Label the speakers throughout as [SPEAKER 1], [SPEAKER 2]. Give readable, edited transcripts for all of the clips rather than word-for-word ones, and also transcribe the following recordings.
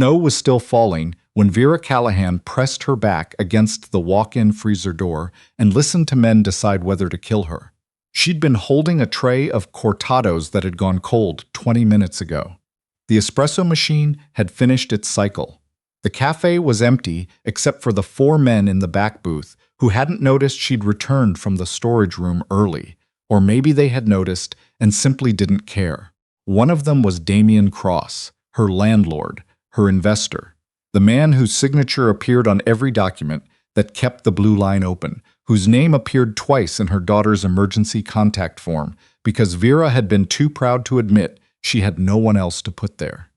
[SPEAKER 1] Snow was still falling when Vera Callahan pressed her back against the walk-in freezer door and listened to men decide whether to kill her. She'd been holding a tray of cortados that had gone cold 20 minutes ago. The espresso machine had finished its cycle. The cafe was empty except for the 4 men in the back booth who hadn't noticed she'd returned from the storage room early, or maybe they had noticed and simply didn't care. One of them was Damian Cross, her landlord, her investor, the man whose signature appeared on every document that kept the blue line open, whose name appeared twice in her daughter's emergency contact form because Vera had been too proud to admit she had no one else to put there.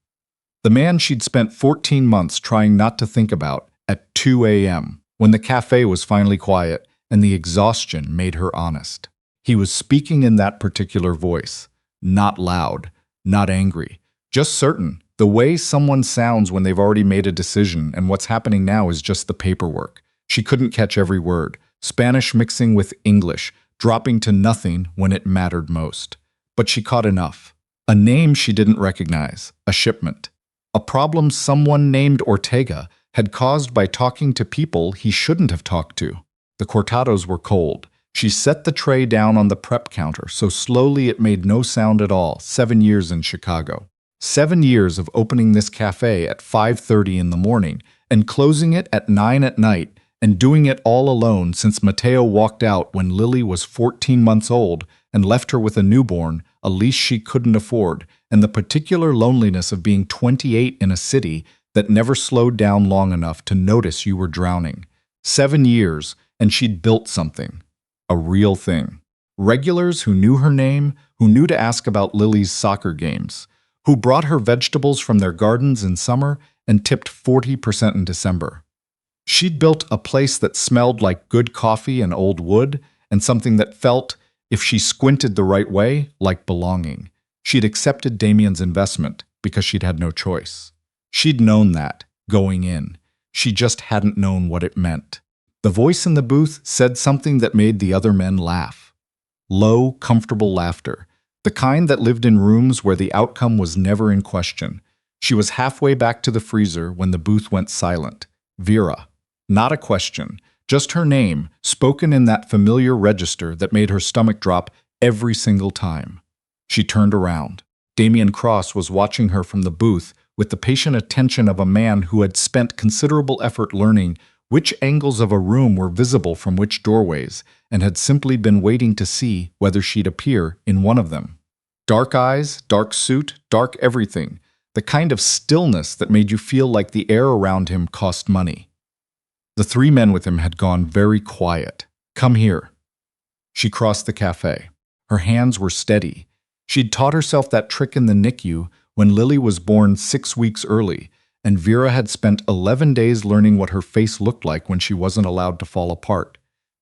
[SPEAKER 1] The man she'd spent 14 months trying not to think about at 2 a.m. when the cafe was finally quiet and the exhaustion made her honest. He was speaking in that particular voice, not loud, not angry, just certain, the way someone sounds when they've already made a decision and what's happening now is just the paperwork. She couldn't catch every word, Spanish mixing with English, dropping to nothing when it mattered most. But she caught enough. A name she didn't recognize, a shipment. A problem someone named Ortega had caused by talking to people he shouldn't have talked to. The cortados were cold. She set the tray down on the prep counter so slowly it made no sound at all. 7 years in Chicago. 7 years of opening this cafe at 5:30 in the morning and closing it at 9 at night and doing it all alone since Mateo walked out when Lily was 14 months old and left her with a newborn, a lease she couldn't afford, and the particular loneliness of being 28 in a city that never slowed down long enough to notice you were drowning. 7 years, and she'd built something. A real thing. Regulars who knew her name, who knew to ask about Lily's soccer games, who brought her vegetables from their gardens in summer and tipped 40% in December. She'd built a place that smelled like good coffee and old wood, and something that felt, if she squinted the right way, like belonging. She'd accepted Damian's investment because she'd had no choice. She'd known that, going in. She just hadn't known what it meant. The voice in the booth said something that made the other men laugh. Low, comfortable laughter. The kind that lived in rooms where the outcome was never in question. She was halfway back to the freezer when the booth went silent. Vera. Not a question, just her name, spoken in that familiar register that made her stomach drop every single time. She turned around. Damian Cross was watching her from the booth with the patient attention of a man who had spent considerable effort learning which angles of a room were visible from which doorways, and had simply been waiting to see whether she'd appear in one of them. Dark eyes, dark suit, dark everything, the kind of stillness that made you feel like the air around him cost money. The 3 men with him had gone very quiet. Come here. She crossed the cafe. Her hands were steady. She'd taught herself that trick in the NICU when Lily was born 6 weeks early, and Vera had spent 11 days learning what her face looked like when she wasn't allowed to fall apart.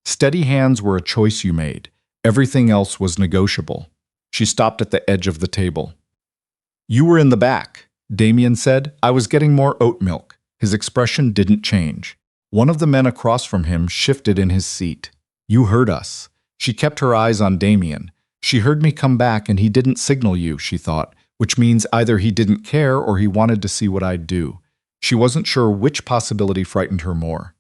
[SPEAKER 1] Steady hands were a choice you made. Everything else was negotiable. She stopped at the edge of the table. You were in the back, Damian said. I was getting more oat milk. His expression didn't change. One of the men across from him shifted in his seat. You heard us. She kept her eyes on Damian. She heard me come back and he didn't signal you, she thought, which means either he didn't care or he wanted to see what I'd do. She wasn't sure which possibility frightened her more.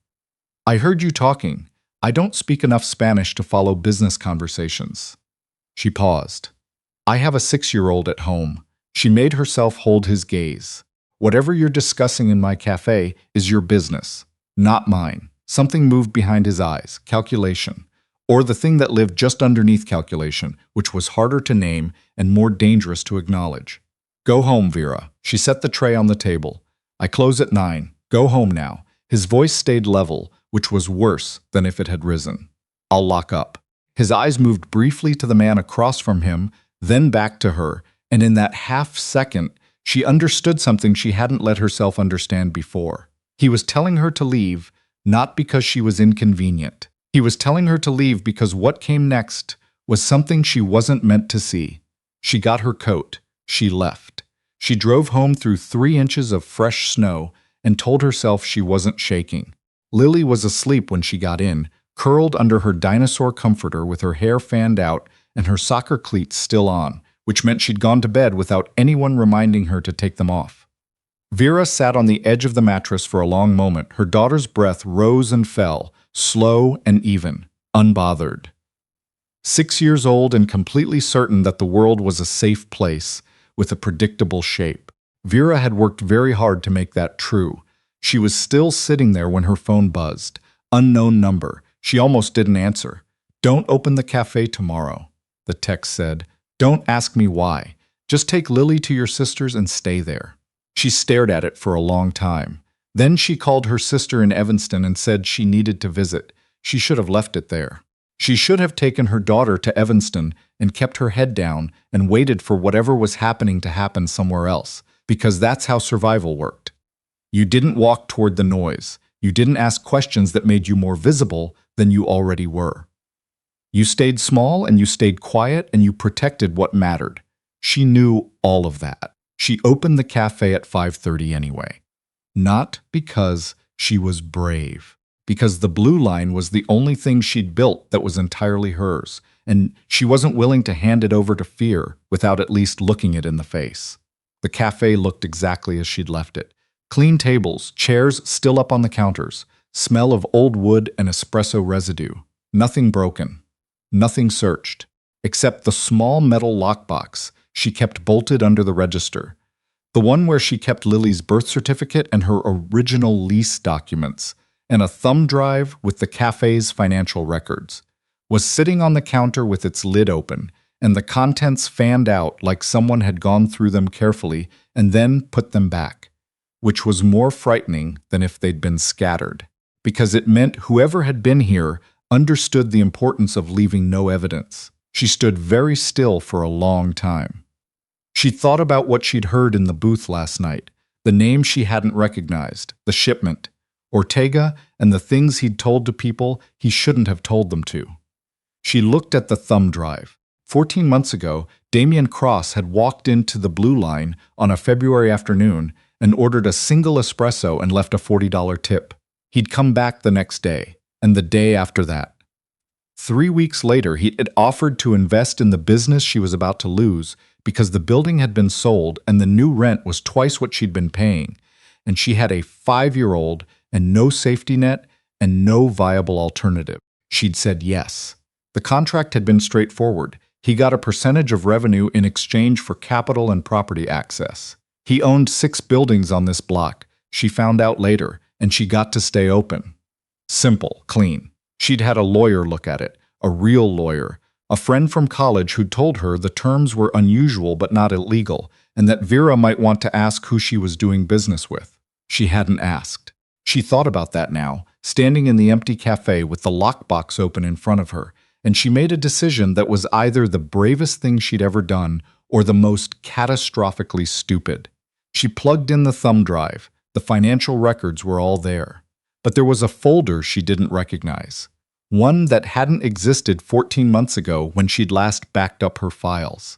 [SPEAKER 1] I heard you talking. I don't speak enough Spanish to follow business conversations. She paused. I have a 6-year-old at home. She made herself hold his gaze. Whatever you're discussing in my cafe is your business, not mine. Something moved behind his eyes, calculation. Or the thing that lived just underneath calculation, which was harder to name and more dangerous to acknowledge. Go home, Vera. She set the tray on the table. I close at 9. Go home now. His voice stayed level, which was worse than if it had risen. I'll lock up. His eyes moved briefly to the man across from him, then back to her, and in that half second, she understood something she hadn't let herself understand before. He was telling her to leave, not because she was inconvenient. He was telling her to leave because what came next was something she wasn't meant to see. She got her coat. She left. She drove home through 3 inches of fresh snow and told herself she wasn't shaking. Lily was asleep when she got in, curled under her dinosaur comforter with her hair fanned out and her soccer cleats still on, which meant she'd gone to bed without anyone reminding her to take them off. Vera sat on the edge of the mattress for a long moment. Her daughter's breath rose and fell, slow and even, unbothered. 6 years old and completely certain that the world was a safe place, with a predictable shape. Vera had worked very hard to make that true. She was still sitting there when her phone buzzed. Unknown number. She almost didn't answer. "Don't open the cafe tomorrow," the text said. "Don't ask me why. Just take Lily to your sister's and stay there." She stared at it for a long time. Then she called her sister in Evanston and said she needed to visit. She should have left it there. She should have taken her daughter to Evanston and kept her head down and waited for whatever was happening to happen somewhere else, because that's how survival worked. You didn't walk toward the noise. You didn't ask questions that made you more visible than you already were. You stayed small and you stayed quiet and you protected what mattered. She knew all of that. She opened the cafe at 5:30 anyway. Not because she was brave, because the blue line was the only thing she'd built that was entirely hers, and she wasn't willing to hand it over to fear without at least looking it in the face. The cafe looked exactly as she'd left it. Clean tables, chairs still up on the counters, smell of old wood and espresso residue. Nothing broken. Nothing searched, except the small metal lockbox she kept bolted under the register. The one where she kept Lily's birth certificate and her original lease documents, and a thumb drive with the cafe's financial records, was sitting on the counter with its lid open, and the contents fanned out like someone had gone through them carefully and then put them back, which was more frightening than if they'd been scattered, because it meant whoever had been here understood the importance of leaving no evidence. She stood very still for a long time. She thought about what she'd heard in the booth last night, the name she hadn't recognized, the shipment, Ortega, and the things he'd told to people he shouldn't have told them to. She looked at the thumb drive. 14 months ago, Damian Cross had walked into the Blue Line on a February afternoon and ordered a single espresso and left a $40 tip. He'd come back the next day, and the day after that. 3 weeks later, he had offered to invest in the business she was about to lose because the building had been sold and the new rent was twice what she'd been paying, and she had a 5-year-old and no safety net and no viable alternative. She'd said yes. The contract had been straightforward. He got a percentage of revenue in exchange for capital and property access. He owned 6 buildings on this block, she found out later, and she got to stay open. Simple, clean. She'd had a lawyer look at it, a real lawyer, a friend from college who'd told her the terms were unusual but not illegal, and that Vera might want to ask who she was doing business with. She hadn't asked. She thought about that now, standing in the empty cafe with the lockbox open in front of her, and she made a decision that was either the bravest thing she'd ever done or the most catastrophically stupid. She plugged in the thumb drive. The financial records were all there. But there was a folder she didn't recognize. One that hadn't existed 14 months ago when she'd last backed up her files.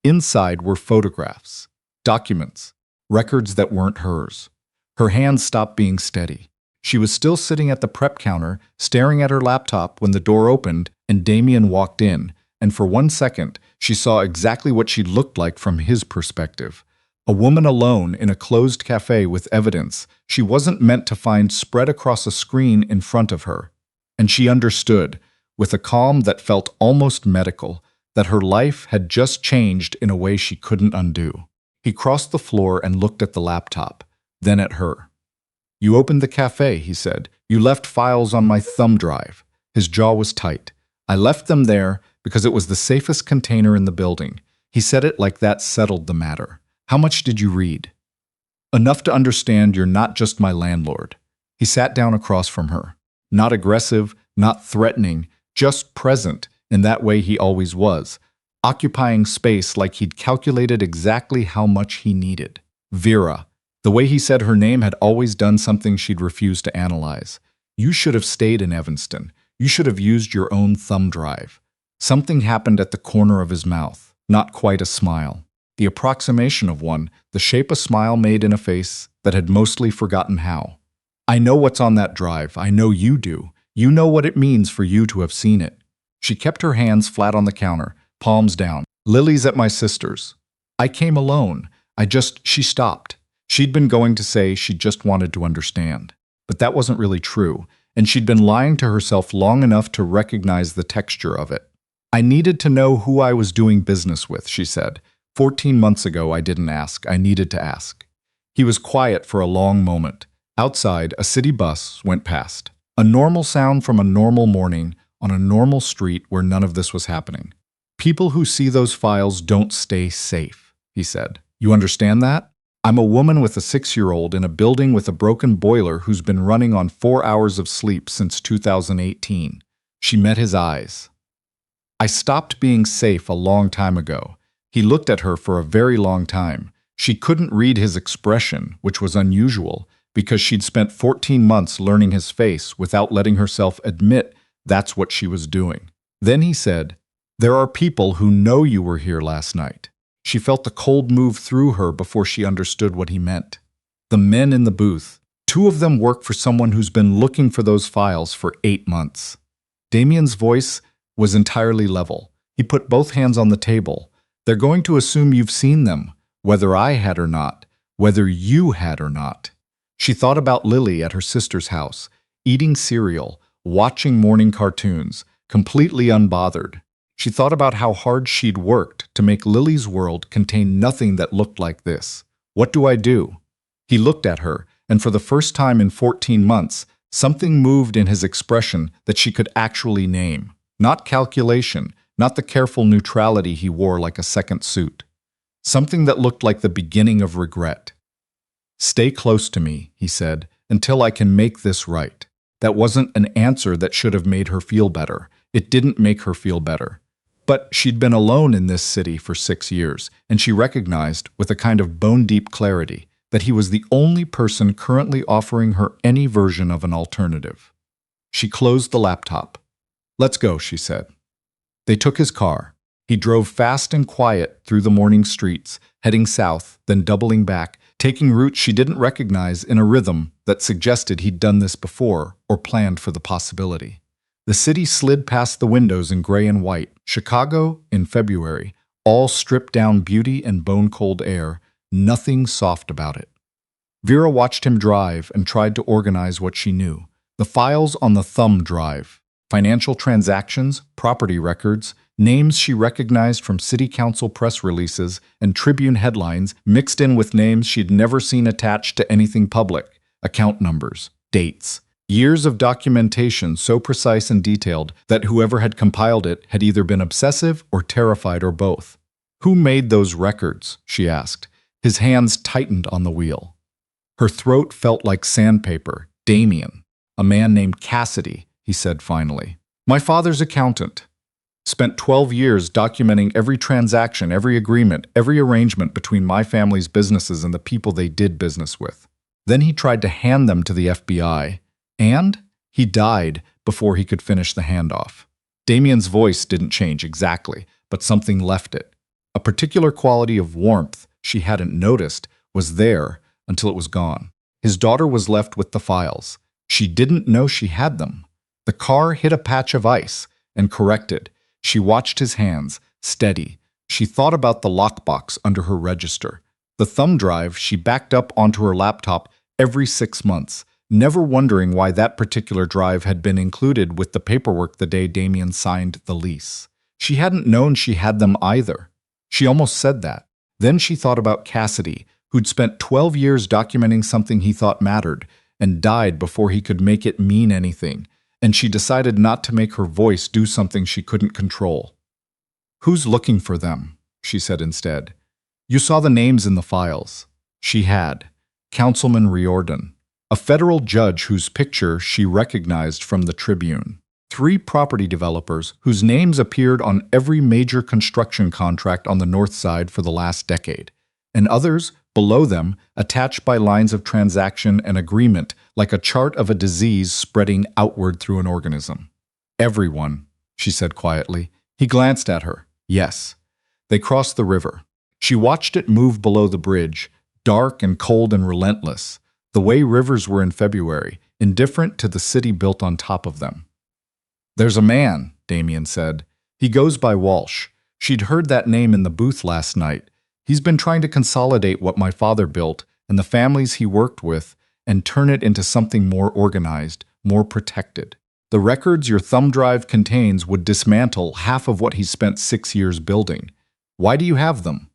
[SPEAKER 1] Inside were photographs, documents, records that weren't hers. Her hands stopped being steady. She was still sitting at the prep counter, staring at her laptop when the door opened and Damian walked in, and for 1 second, she saw exactly what she looked like from his perspective. A woman alone in a closed cafe with evidence she wasn't meant to find spread across a screen in front of her. And she understood, with a calm that felt almost medical, that her life had just changed in a way she couldn't undo. He crossed the floor and looked at the laptop, then at her. "You opened the cafe," he said. "You left files on my thumb drive." His jaw was tight. "I left them there because it was the safest container in the building." He said it like that settled the matter. "How much did you read?" "Enough to understand you're not just my landlord." He sat down across from her. Not aggressive, not threatening, just present in that way he always was, occupying space like he'd calculated exactly how much he needed. Vera. The way he said her name had always done something she'd refused to analyze. "You should have stayed in Evanston. You should have used your own thumb drive." Something happened at the corner of his mouth, not quite a smile. The approximation of one, the shape a smile made in a face that had mostly forgotten how. "I know what's on that drive. I know you do. You know what it means for you to have seen it." She kept her hands flat on the counter, palms down. "Lily's at my sister's. I came alone. She stopped. She'd been going to say she just wanted to understand. But that wasn't really true, and she'd been lying to herself long enough to recognize the texture of it. I needed to know who I was doing business with, she said. 14 months ago, I didn't ask. I needed to ask. He was quiet for a long moment. Outside, a city bus went past. A normal sound from a normal morning on a normal street where none of this was happening. People who see those files don't stay safe, he said. You understand that? I'm a woman with a 6-year-old in a building with a broken boiler who's been running on 4 hours of sleep since 2018. She met his eyes. I stopped being safe a long time ago. He looked at her for a very long time. She couldn't read his expression, which was unusual, because she'd spent 14 months learning his face without letting herself admit that's what she was doing. Then he said, "There are people who know you were here last night." She felt the cold move through her before she understood what he meant. The men in the booth. 2 of them work for someone who's been looking for those files for 8 months. Damian's voice was entirely level. He put both hands on the table. They're going to assume you've seen them, whether I had or not, whether you had or not. She thought about Lily at her sister's house, eating cereal, watching morning cartoons, completely unbothered. She thought about how hard she'd worked to make Lily's world contain nothing that looked like this. What do I do? He looked at her, and for the first time in 14 months, something moved in his expression that she could actually name. Not calculation, not the careful neutrality he wore like a second suit. Something that looked like the beginning of regret. "Stay close to me," he said, "until I can make this right." That wasn't an answer that should have made her feel better. It didn't make her feel better. But she'd been alone in this city for 6 years, and she recognized, with a kind of bone-deep clarity, that he was the only person currently offering her any version of an alternative. She closed the laptop. "Let's go," she said. They took his car. He drove fast and quiet through the morning streets, heading south, then doubling back, taking routes she didn't recognize in a rhythm that suggested he'd done this before or planned for the possibility. The city slid past the windows in gray and white. Chicago in February, all stripped-down beauty and bone-cold air, nothing soft about it. Vera watched him drive and tried to organize what she knew. The files on the thumb drive. Financial transactions, property records, names she recognized from city council press releases and Tribune headlines mixed in with names she'd never seen attached to anything public, account numbers, dates. Years of documentation so precise and detailed that whoever had compiled it had either been obsessive or terrified or both. "Who made those records?" she asked. His hands tightened on the wheel. Her throat felt like sandpaper. "Damian. A man named Cassidy," he said finally. "My father's accountant. Spent 12 years documenting every transaction, every agreement, every arrangement between my family's businesses and the people they did business with. Then he tried to hand them to the FBI. And he died before he could finish the handoff." Damian's voice didn't change exactly, but something left it. A particular quality of warmth she hadn't noticed was there until it was gone. His daughter was left with the files. She didn't know she had them. The car hit a patch of ice and corrected. She watched his hands, steady. She thought about the lockbox under her register. The thumb drive she backed up onto her laptop every 6 months, never wondering why that particular drive had been included with the paperwork the day Damian signed the lease. She hadn't known she had them either. She almost said that. Then she thought about Cassidy, who'd spent 12 years documenting something he thought mattered, and died before he could make it mean anything, and she decided not to make her voice do something she couldn't control. "Who's looking for them?" she said instead. "You saw the names in the files." She had. Councilman Riordan, a federal judge whose picture she recognized from the Tribune. 3 property developers whose names appeared on every major construction contract on the North Side for the last decade, and others below them attached by lines of transaction and agreement like a chart of a disease spreading outward through an organism. "Everyone," she said quietly. He glanced at her. "Yes." They crossed the river. She watched it move below the bridge, dark and cold and relentless, the way rivers were in February, indifferent to the city built on top of them. "There's a man," Damian said. "He goes by Walsh. She'd heard that name in the booth last night. He's been trying to consolidate what my father built and the families he worked with and turn it into something more organized, more protected. The records your thumb drive contains would dismantle half of what he spent 6 years building. Why do you have them?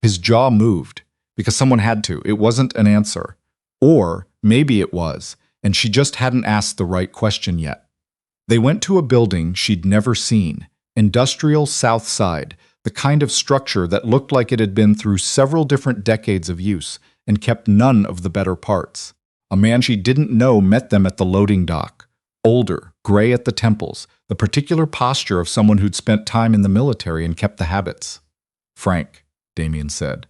[SPEAKER 1] His jaw moved. Because someone had to. It wasn't an answer. Or maybe it was, and she just hadn't asked the right question yet. They went to a building she'd never seen, Industrial South Side, the kind of structure that looked like it had been through several different decades of use and kept none of the better parts. A man she didn't know met them at the loading dock. Older, gray at the temples, the particular posture of someone who'd spent time in the military and kept the habits. "Frank," Damian said.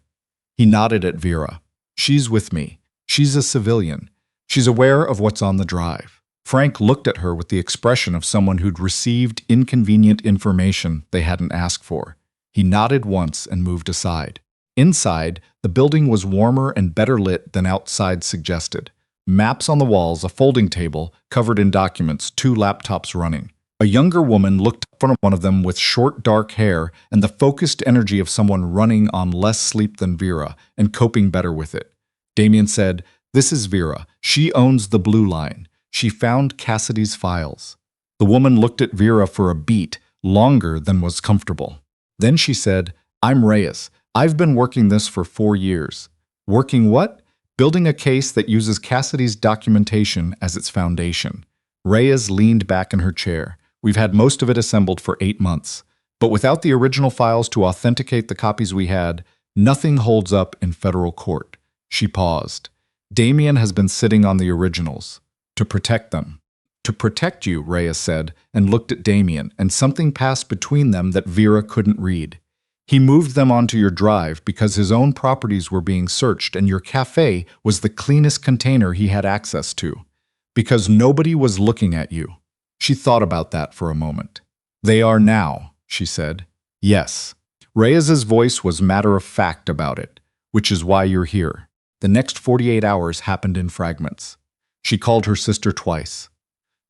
[SPEAKER 1] He nodded at Vera. "She's with me. She's a civilian. She's aware of what's on the drive." Frank looked at her with the expression of someone who'd received inconvenient information they hadn't asked for. He nodded once and moved aside. Inside, the building was warmer and better lit than outside suggested. Maps on the walls, a folding table, covered in documents, 2 laptops running. A younger woman looked up from one of them with short, dark hair and the focused energy of someone running on less sleep than Vera and coping better with it. Damian said, "This is Vera. She owns the Blue Line. She found Cassidy's files." The woman looked at Vera for a beat, longer than was comfortable. Then she said, "I'm Reyes. I've been working this for 4 years." "Working what?" "Building a case that uses Cassidy's documentation as its foundation." Reyes leaned back in her chair. "We've had most of it assembled for 8 months. But without the original files to authenticate the copies we had, nothing holds up in federal court." She paused. "Damian has been sitting on the originals. To protect them." "To protect you," Reyes said, and looked at Damian, and something passed between them that Vera couldn't read. "He moved them onto your drive because his own properties were being searched and your café was the cleanest container he had access to. Because nobody was looking at you." She thought about that for a moment. "They are now," she said. "Yes." Reyes's voice was matter-of-fact about it, "which is why you're here." The next 48 hours happened in fragments. She called her sister twice.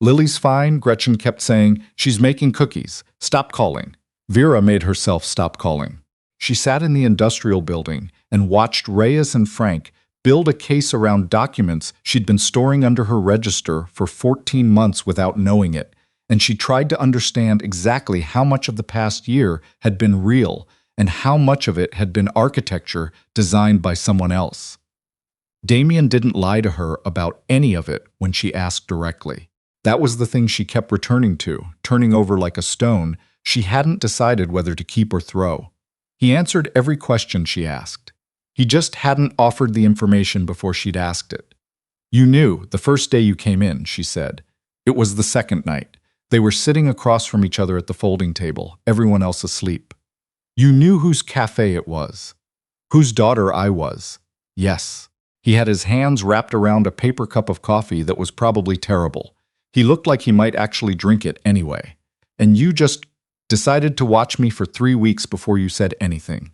[SPEAKER 1] "Lily's fine," Gretchen kept saying. "She's making cookies. Stop calling." Vera made herself stop calling. She sat in the industrial building and watched Reyes and Frank build a case around documents she'd been storing under her register for 14 months without knowing it, and she tried to understand exactly how much of the past year had been real and how much of it had been architecture designed by someone else. Damian didn't lie to her about any of it when she asked directly. That was the thing she kept returning to, turning over like a stone she hadn't decided whether to keep or throw. He answered every question she asked. He just hadn't offered the information before she'd asked it. "You knew the first day you came in," she said. It was the second night. They were sitting across from each other at the folding table, everyone else asleep. "You knew whose café it was." "Whose daughter I was." "Yes." He had his hands wrapped around a paper cup of coffee that was probably terrible. He looked like he might actually drink it anyway. "And you just decided to watch me for 3 weeks before you said anything."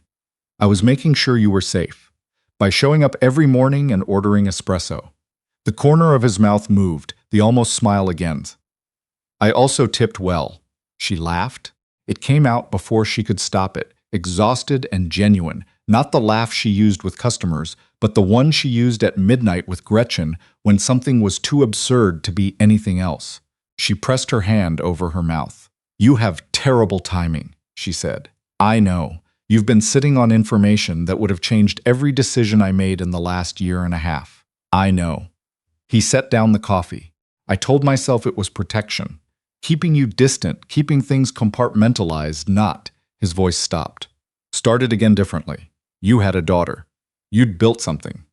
[SPEAKER 1] "I was making sure you were safe. By showing up every morning and ordering espresso." The corner of his mouth moved, the almost smile again. "I also tipped well." She laughed. It came out before she could stop it, exhausted and genuine, not the laugh she used with customers, but the one she used at midnight with Gretchen when something was too absurd to be anything else. She pressed her hand over her mouth. "You have terrible timing," she said. "I know. You've been sitting on information that would have changed every decision I made in the last year and a half. I know." He set down the coffee. "I told myself it was protection. Keeping you distant, keeping things compartmentalized, not." His voice stopped. "Started again differently. You had a daughter. You'd built something.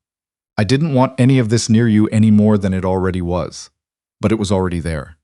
[SPEAKER 1] I didn't want any of this near you any more than it already was. But it was already there."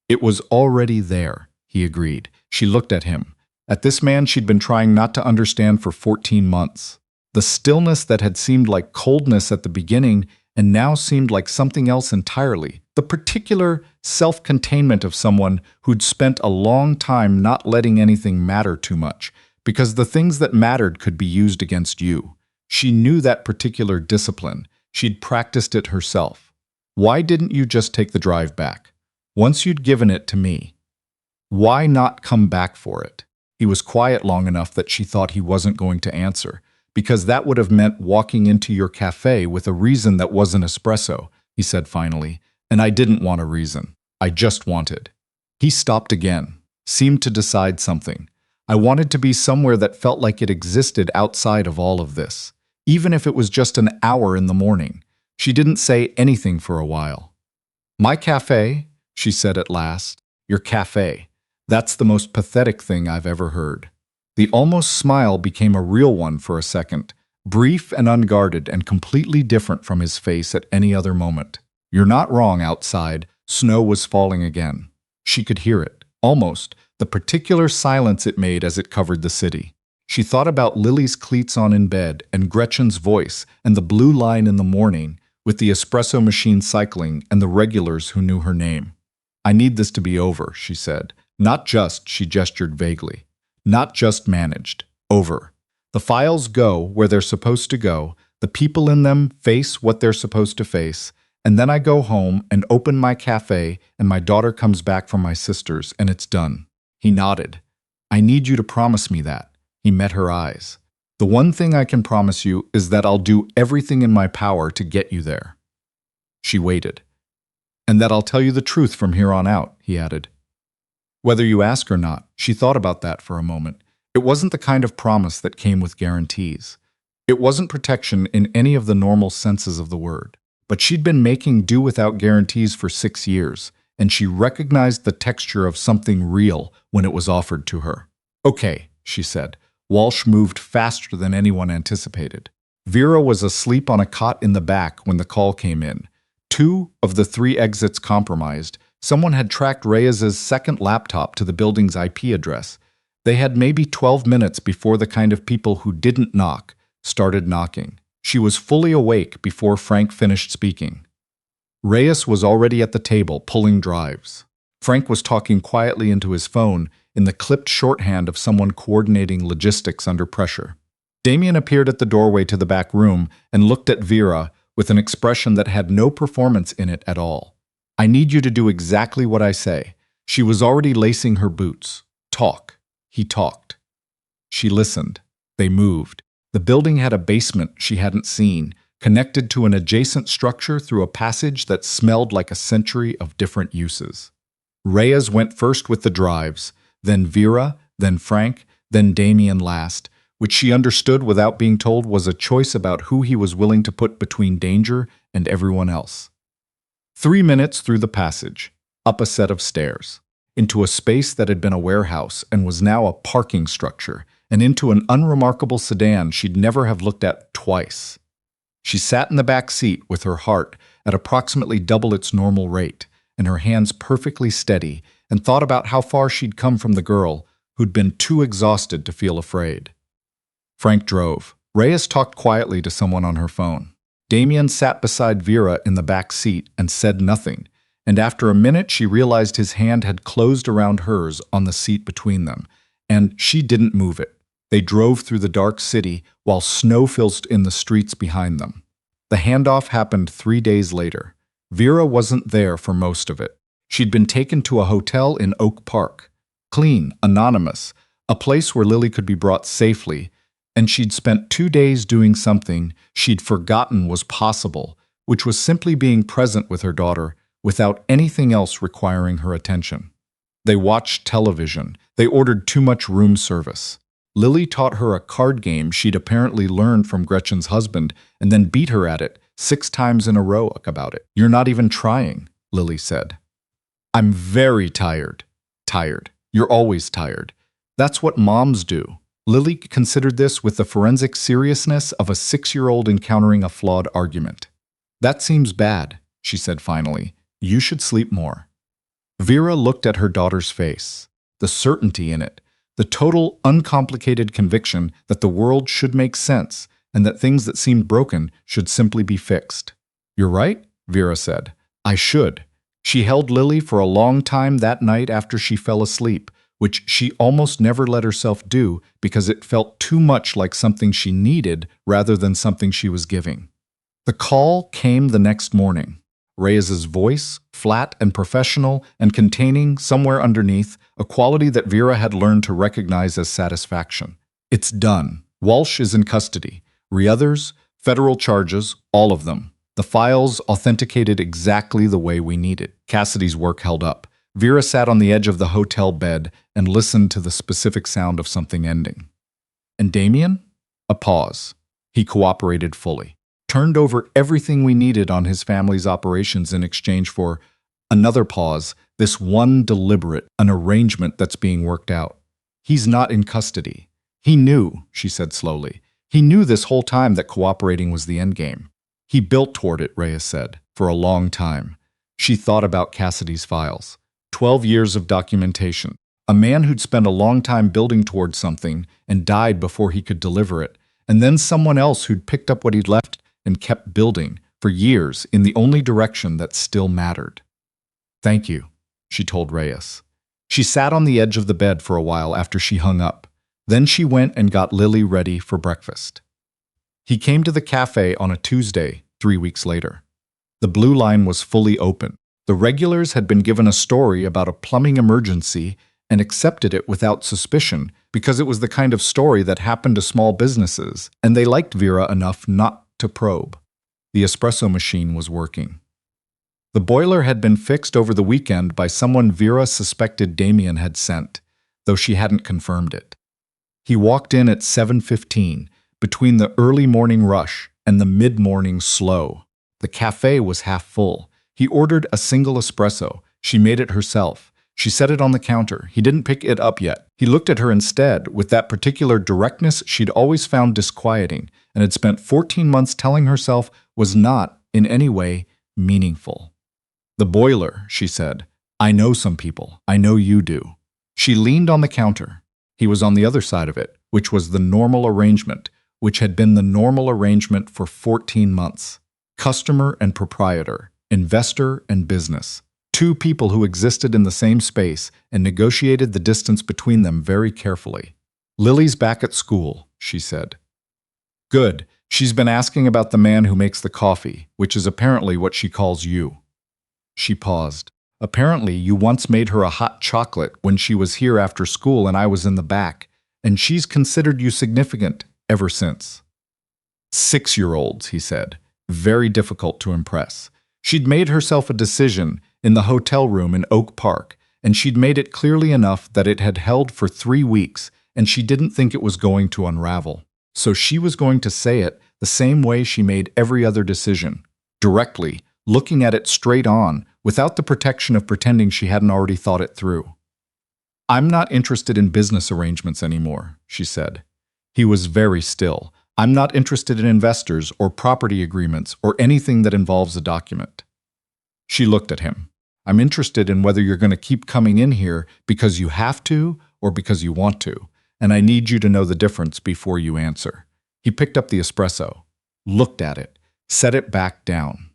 [SPEAKER 1] "It was already there," he agreed. She looked at him. At this man she'd been trying not to understand for 14 months. The stillness that had seemed like coldness at the beginning and now seemed like something else entirely. The particular self-containment of someone who'd spent a long time not letting anything matter too much, because the things that mattered could be used against you. She knew that particular discipline. She'd practiced it herself. "Why didn't you just take the drive back? Once you'd given it to me. Why not come back for it?" He was quiet long enough that she thought he wasn't going to answer, because that would have meant walking into your cafe with a reason that wasn't espresso, he said finally, and I didn't want a reason. I just wanted. He stopped again, seemed to decide something. I wanted to be somewhere that felt like it existed outside of all of this, even if it was just an hour in the morning. She didn't say anything for a while. My cafe, she said at last. Your cafe. That's the most pathetic thing I've ever heard. The almost smile became a real one for a second, brief and unguarded and completely different from his face at any other moment. You're not wrong outside. Snow was falling again. She could hear it, almost, the particular silence it made as it covered the city. She thought about Lily's cleats on in bed and Gretchen's voice and the blue line in the morning with the espresso machine cycling and the regulars who knew her name. I need this to be over, she said. Not just, she gestured vaguely. Not just managed. Over. The files go where they're supposed to go, the people in them face what they're supposed to face, and then I go home and open my cafe and my daughter comes back from my sister's and it's done. He nodded. I need you to promise me that. He met her eyes. The one thing I can promise you is that I'll do everything in my power to get you there. She waited. And that I'll tell you the truth from here on out, he added. Whether you ask or not, she thought about that for a moment. It wasn't the kind of promise that came with guarantees. It wasn't protection in any of the normal senses of the word. But she'd been making do without guarantees for 6 years, and she recognized the texture of something real when it was offered to her. Okay, she said. Walsh moved faster than anyone anticipated. Vera was asleep on a cot in the back when the call came in. 2 of the 3 exits compromised. Someone had tracked Reyes's second laptop to the building's IP address. They had maybe 12 minutes before the kind of people who didn't knock started knocking. She was fully awake before Frank finished speaking. Reyes was already at the table, pulling drives. Frank was talking quietly into his phone in the clipped shorthand of someone coordinating logistics under pressure. Damian appeared at the doorway to the back room and looked at Vera with an expression that had no performance in it at all. I need you to do exactly what I say. She was already lacing her boots. Talk. He talked. She listened. They moved. The building had a basement she hadn't seen, connected to an adjacent structure through a passage that smelled like a century of different uses. Reyes went first with the drives, then Vera, then Frank, then Damian last, which she understood without being told was a choice about who he was willing to put between danger and everyone else. 3 minutes through the passage, up a set of stairs, into a space that had been a warehouse and was now a parking structure, and into an unremarkable sedan she'd never have looked at twice. She sat in the back seat with her heart at approximately double its normal rate, and her hands perfectly steady, and thought about how far she'd come from the girl who'd been too exhausted to feel afraid. Frank drove. Reyes talked quietly to someone on her phone. Damian sat beside Vera in the back seat and said nothing, and after a minute she realized his hand had closed around hers on the seat between them, and she didn't move it. They drove through the dark city while snow filled in the streets behind them. The handoff happened 3 days later. Vera wasn't there for most of it. She'd been taken to a hotel in Oak Park. Clean, anonymous, a place where Lily could be brought safely, and she'd spent 2 days doing something she'd forgotten was possible, which was simply being present with her daughter without anything else requiring her attention. They watched television. They ordered too much room service. Lily taught her a card game she'd apparently learned from Gretchen's husband and then beat her at it 6 times in a row about it. You're not even trying, Lily said. I'm very tired. Tired. You're always tired. That's what moms do. Lily considered this with the forensic seriousness of a 6-year-old encountering a flawed argument. That seems bad, she said finally. You should sleep more. Vera looked at her daughter's face, the certainty in it, the total, uncomplicated conviction that the world should make sense and that things that seemed broken should simply be fixed. You're right, Vera said. I should. She held Lily for a long time that night after she fell asleep, which she almost never let herself do because it felt too much like something she needed rather than something she was giving. The call came the next morning. Reyes's voice, flat and professional and containing, somewhere underneath, a quality that Vera had learned to recognize as satisfaction. It's done. Walsh is in custody. Others, federal charges, all of them. The files authenticated exactly the way we needed. Cassidy's work held up. Vera sat on the edge of the hotel bed and listened to the specific sound of something ending. And Damian? A pause. He cooperated fully. Turned over everything we needed on his family's operations in exchange for another pause, this one deliberate, an arrangement that's being worked out. He's not in custody. He knew, she said slowly. He knew this whole time that cooperating was the endgame. He built toward it, Reyes said, for a long time. She thought about Cassidy's files. 12 years of documentation. A man who'd spent a long time building toward something and died before he could deliver it, and then someone else who'd picked up what he'd left and kept building for years in the only direction that still mattered. Thank you, she told Reyes. She sat on the edge of the bed for a while after she hung up. Then she went and got Lily ready for breakfast. He came to the cafe on a Tuesday, 3 weeks later. The blue line was fully open. The regulars had been given a story about a plumbing emergency and accepted it without suspicion because it was the kind of story that happened to small businesses, and they liked Vera enough not to probe. The espresso machine was working. The boiler had been fixed over the weekend by someone Vera suspected Damian had sent, though she hadn't confirmed it. He walked in at 7:15, between the early morning rush and the mid-morning slow. The cafe was half full. He ordered a single espresso. She made it herself. She set it on the counter. He didn't pick it up yet. He looked at her instead, with that particular directness she'd always found disquieting, and had spent 14 months telling herself was not, in any way, meaningful. The boiler, she said. I know some people. I know you do. She leaned on the counter. He was on the other side of it, which was the normal arrangement, which had been the normal arrangement for 14 months. Customer and proprietor, investor and business. Two people who existed in the same space and negotiated the distance between them very carefully. Lily's back at school, she said. Good. She's been asking about the man who makes the coffee, which is apparently what she calls you. She paused. Apparently, you once made her a hot chocolate when she was here after school and I was in the back, and she's considered you significant ever since. 6-year-olds, he said. Very difficult to impress. She'd made herself a decision in the hotel room in Oak Park, and she'd made it clearly enough that it had held for 3 weeks, and she didn't think it was going to unravel. So she was going to say it the same way she made every other decision, directly, looking at it straight on, without the protection of pretending she hadn't already thought it through. I'm not interested in business arrangements anymore, she said. He was very still. I'm not interested in investors or property agreements or anything that involves a document. She looked at him. I'm interested in whether you're going to keep coming in here because you have to or because you want to, and I need you to know the difference before you answer. He picked up the espresso, looked at it, set it back down.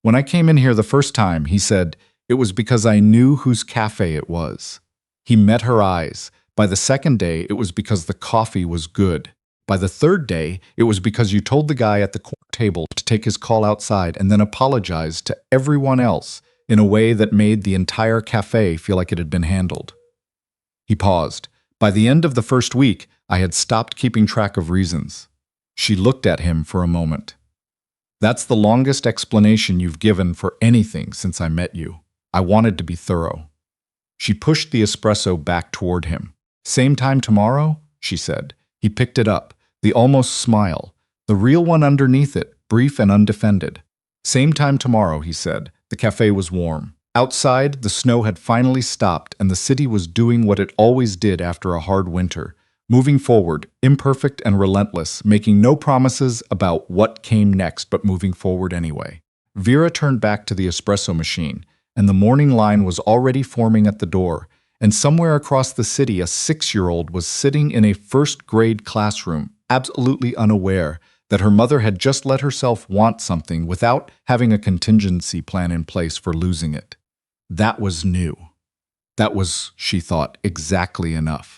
[SPEAKER 1] When I came in here the first time, he said, it was because I knew whose cafe it was. He met her eyes. By the second day, it was because the coffee was good. By the third day, it was because you told the guy at the corner table to take his call outside and then apologized to everyone else in a way that made the entire cafe feel like it had been handled. He paused. By the end of the first week, I had stopped keeping track of reasons. She looked at him for a moment. That's the longest explanation you've given for anything since I met you. I wanted to be thorough. She pushed the espresso back toward him. Same time tomorrow? She said. He picked it up, the almost smile, the real one underneath it, brief and undefended. Same time tomorrow, he said. The cafe was warm. Outside, the snow had finally stopped and the city was doing what it always did after a hard winter, moving forward, imperfect and relentless, making no promises about what came next, but moving forward anyway. Vera turned back to the espresso machine, and the morning line was already forming at the door, and somewhere across the city a 6-year-old was sitting in a first-grade classroom, absolutely unaware that her mother had just let herself want something without having a contingency plan in place for losing it. That was new. That was, she thought, exactly enough.